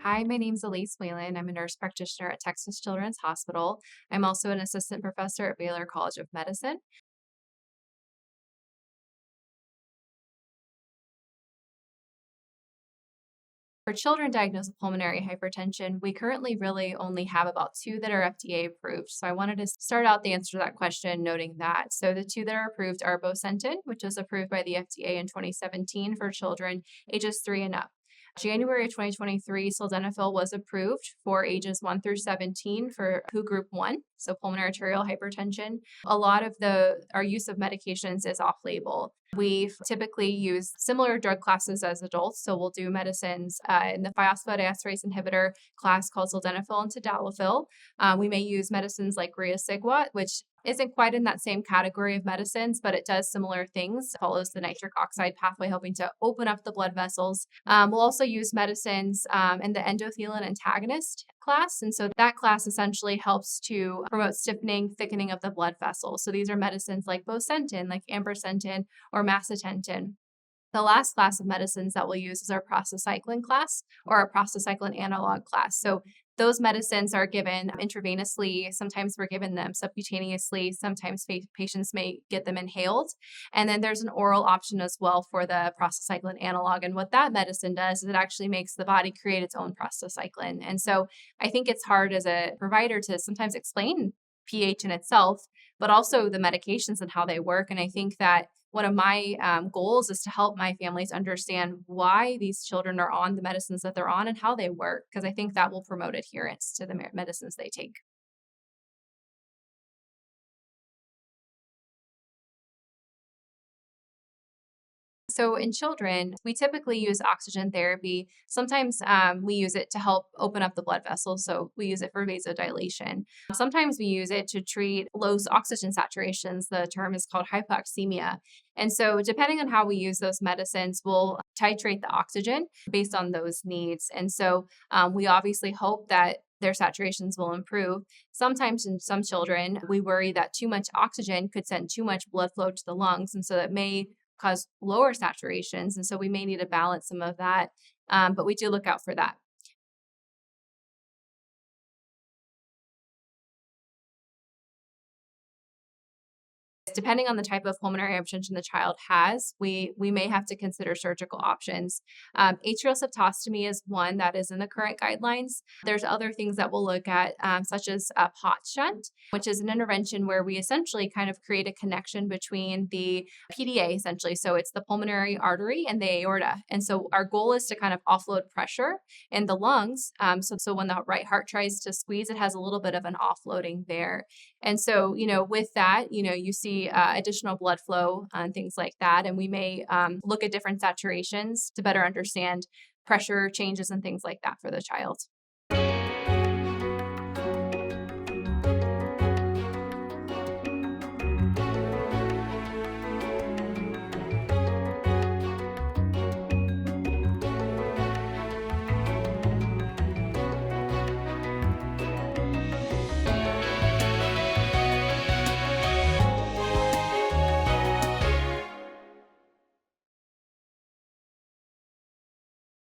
Hi, my name's Elise Whalen. I'm a nurse practitioner at Texas Children's Hospital. I'm also an assistant professor at Baylor College of Medicine. For children diagnosed with pulmonary hypertension, we currently really only have about two that are FDA approved. So I wanted to start out the answer to that question noting that. So the two that are approved are Bosentan, which was approved by the FDA in 2017 for children ages 3 and up. January of 2023, sildenafil was approved for ages 1 through 17 for WHO Group 1, so pulmonary arterial hypertension. A lot of our use of medications is off-label. We typically use similar drug classes as adults, so we'll do medicines in the phosphodiesterase inhibitor class called sildenafil and tadalafil. We may use medicines like riociguat, which isn't quite in that same category of medicines, but it does similar things, follows the nitric oxide pathway, helping to open up the blood vessels. We'll also use medicines in the endothelin antagonist class. And so that class essentially helps to promote stiffening, thickening of the blood vessels. So these are medicines like Bosentan, like ambrisentan, or macitentan. The last class of medicines that we'll use is our prostacyclin class or our prostacyclin analog class. So those medicines are given intravenously. Sometimes we're given them subcutaneously. Sometimes patients may get them inhaled. And then there's an oral option as well for the prostacyclin analog. And what that medicine does is it actually makes the body create its own prostacyclin. And so I think it's hard as a provider to sometimes explain pH in itself, but also the medications and how they work. And I think that one of my goals is to help my families understand why these children are on the medicines that they're on and how they work, because I think that will promote adherence to the medicines they take. So in children, we typically use oxygen therapy. Sometimes we use it to help open up the blood vessels. So we use it for vasodilation. Sometimes we use it to treat low oxygen saturations. The term is called hypoxemia. And so depending on how we use those medicines, we'll titrate the oxygen based on those needs. And so we obviously hope that their saturations will improve. Sometimes in some children, we worry that too much oxygen could send too much blood flow to the lungs. And so that may cause lower saturations. And so we may need to balance some of that. But we do look out for that. Depending on the type of pulmonary hypertension the child has, we may have to consider surgical options. Atrial septostomy is one that is in the current guidelines. There's other things that we'll look at, such as a pot shunt, which is an intervention where we essentially kind of create a connection between the PDA, essentially. So it's the pulmonary artery and the aorta. And so our goal is to kind of offload pressure in the lungs. So when the right heart tries to squeeze, it has a little bit of an offloading there. And so, with that, you see additional blood flow and things like that. And we may look at different saturations to better understand pressure changes and things like that for the child.